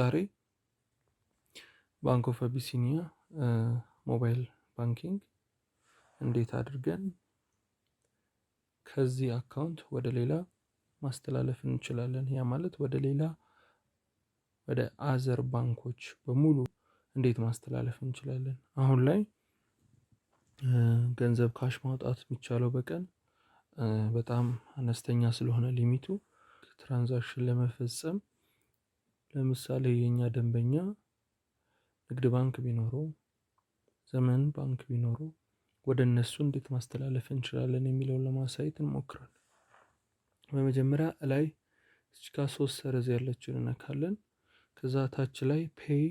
ዛሬ ባንክ ኦፍ አቢሲኒያ ሞባይል ባንኪንግ እንዴት አድርገን ከዚህ አካውንት ወደ ሌላ ማስተላለፍ እንችላለን፣ ያ ማለት ወደ አዘር ባንኮች በሙሉ እንዴት ማስተላለፍ እንችላለን። አሁን ላይ ገንዘብ ካሽ ማውጣት የሚቻለው በቀን በጣም አነስተኛ ስለሆነ ሊሚቱ ትራንዛክሽን ለመፈጸም ለምሳሌ የኛ ደንበኛ ንግድ ባንክ ቢኖረው ዘመን ባንክ ቢኖረው ወደ እነሱ እንዴት ማስተላለፍ እንችላለን የሚለውን ለማሳየት እንሞክራለን። በመጀመሪያ ላይ እዚህ ጋር 3 ሰረዝ ያለችን እንነካለን። ከዛ ታች ላይ ፔይ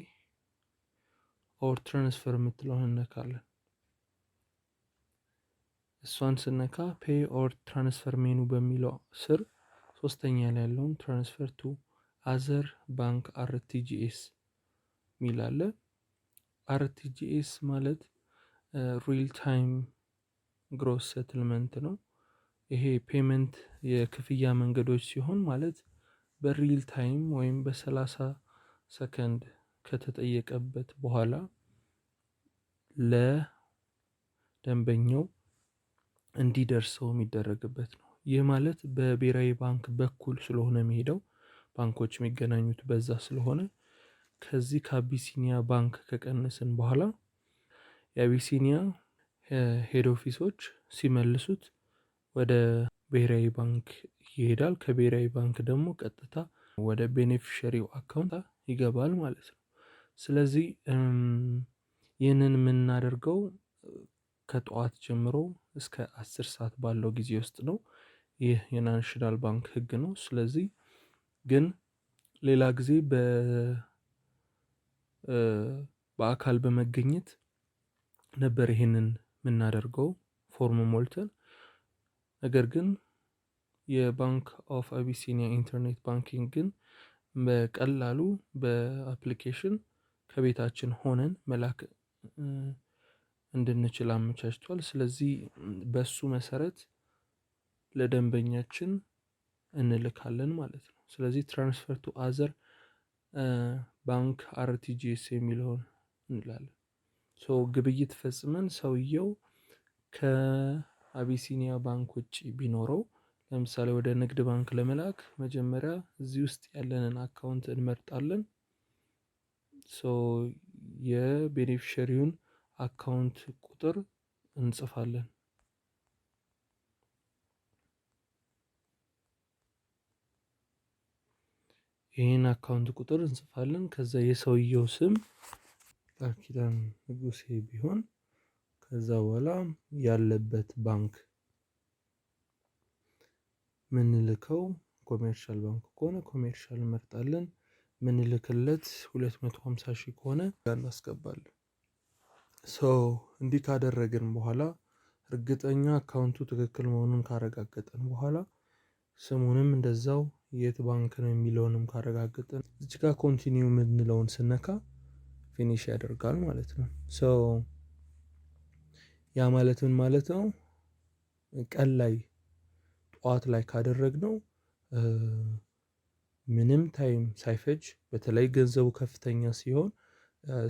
ኦር ትራንስፈር የምትለውን እንነካለን። እሷን ስነካ ፔይ ኦር ትራንስፈር ሜኑ በሚለው ስር ሶስተኛ ላይ ያለውን ትራንስፈር ቱ አዘር ባንክ RTGS ሚል አለ። RTGS ማለት ሪል ታይም ግሮስ ሴትልመንት ነው። ይሄ ፔመንት የክፍያ መንገዶች ሲሆን ማለት በሪል ታይም ወይም በ30 ሰከንድ ከተጠየቀበት በኋላ ለደንበኛው እንዲደርሰው የሚደረግበት ነው። ይህ ማለት በብሔራዊ ባንክ በኩል ስለሆነ የሚሄደው ባንኮች የሚገናኙት በዛ ስለሆነ ከዚህ ከአቢሲኒያ ባንክ ከቀነስን በኋላ የአቢሲኒያ ሄድ ኦፊሶች ሲመልሱት ወደ ብሔራዊ ባንክ ይሄዳል። ከብሔራዊ ባንክ ደግሞ ቀጥታ ወደ ቤኔፊሻሪው አካውንት ይገባል ማለት ነው። ስለዚህ ይህንን የምናደርገው ከጠዋት ጀምሮ እስከ 10 ሰዓት ባለው ጊዜ ውስጥ ነው። ይህ የናሽናል ባንክ ህግ ነው። ስለዚህ ግን ሌላ ጊዜ በአካል በመገኘት ነበር ይሄንን የምናደርገው ፎርም ሞልተን። ነገር ግን የባንክ ኦፍ አቢሲኒያ ኢንተርኔት ባንኪንግ ግን በቀላሉ በአፕሊኬሽን ከቤታችን ሆነን መላክ እንድንችል አመቻችቷል። ስለዚህ በሱ መሰረት ለደንበኛችን እንልካለን ማለት ነው። ስለዚህ ትራንስፈር ቱ አዘር ባንክ RTGS የሚለውን እንላለን። ግብይት ፈጽመን ሰውየው ከአቢሲኒያ ባንክ ውጪ ቢኖረው ለምሳሌ ወደ ንግድ ባንክ ለመላክ መጀመሪያ እዚህ ውስጥ ያለንን አካውንት እንመርጣለን። የቤኔፊሻሪውን አካውንት ቁጥር እንጽፋለን። ይሄን አካውንት ቁጥር እንጽፋለን። ከዛ የሰውየው ስም ኪዳን ንጉሴ ቢሆን ከዛ በኋላ ያለበት ባንክ ምንልከው ኮሜርሻል ባንክ ከሆነ ኮሜርሻል እንመርጣለን። ምንልክለት 250,000 ከሆነ እናስገባለን። እንዲህ ካደረግን በኋላ እርግጠኛ አካውንቱ ትክክል መሆኑን ካረጋገጠን በኋላ ስሙንም እንደዛው የት ባንክ ነው የሚለውንም ካረጋገጠን እዚህ ጋር ኮንቲኒው የምንለውን ስነካ ፊኒሽ ያደርጋል ማለት ነው። ያ ማለት ምን ማለት ነው? ቀን ላይ ጠዋት ላይ ካደረግነው ምንም ታይም ሳይፈጅ በተለይ ገንዘቡ ከፍተኛ ሲሆን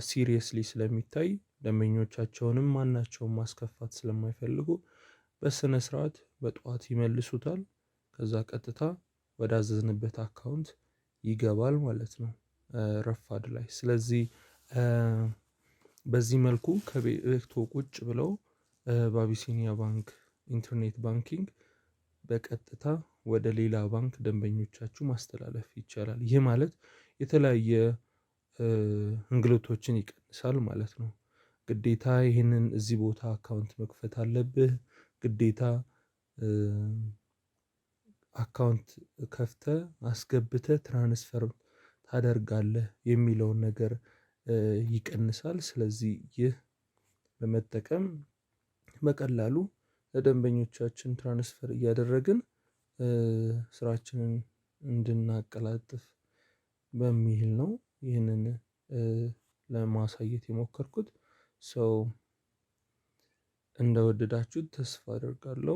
ሲሪየስሊ ስለሚታይ ደንበኞቻቸውንም ማናቸውም ማስከፋት ስለማይፈልጉ በስነ ስርዓት በጠዋት ይመልሱታል። ከዛ ቀጥታ ወደ አዘዝንበት አካውንት ይገባል ማለት ነው ረፋድ ላይ። ስለዚህ በዚህ መልኩ ከቤቶ ቁጭ ብለው በአቢሲኒያ ባንክ ኢንተርኔት ባንኪንግ በቀጥታ ወደ ሌላ ባንክ ደንበኞቻችሁ ማስተላለፍ ይቻላል። ይህ ማለት የተለያየ እንግልቶችን ይቀንሳል ማለት ነው። ግዴታ ይሄንን እዚህ ቦታ አካውንት መክፈት አለብህ፣ ግዴታ አካውንት ከፍተህ አስገብተህ ትራንስፈር ታደርጋለህ የሚለውን ነገር ይቀንሳል። ስለዚህ ይህ በመጠቀም በቀላሉ ለደንበኞቻችን ትራንስፈር እያደረግን ስራችንን እንድናቀላጥፍ በሚል ነው ይህንን ለማሳየት የሞከርኩት። እንደወደዳችሁት ተስፋ አደርጋለሁ።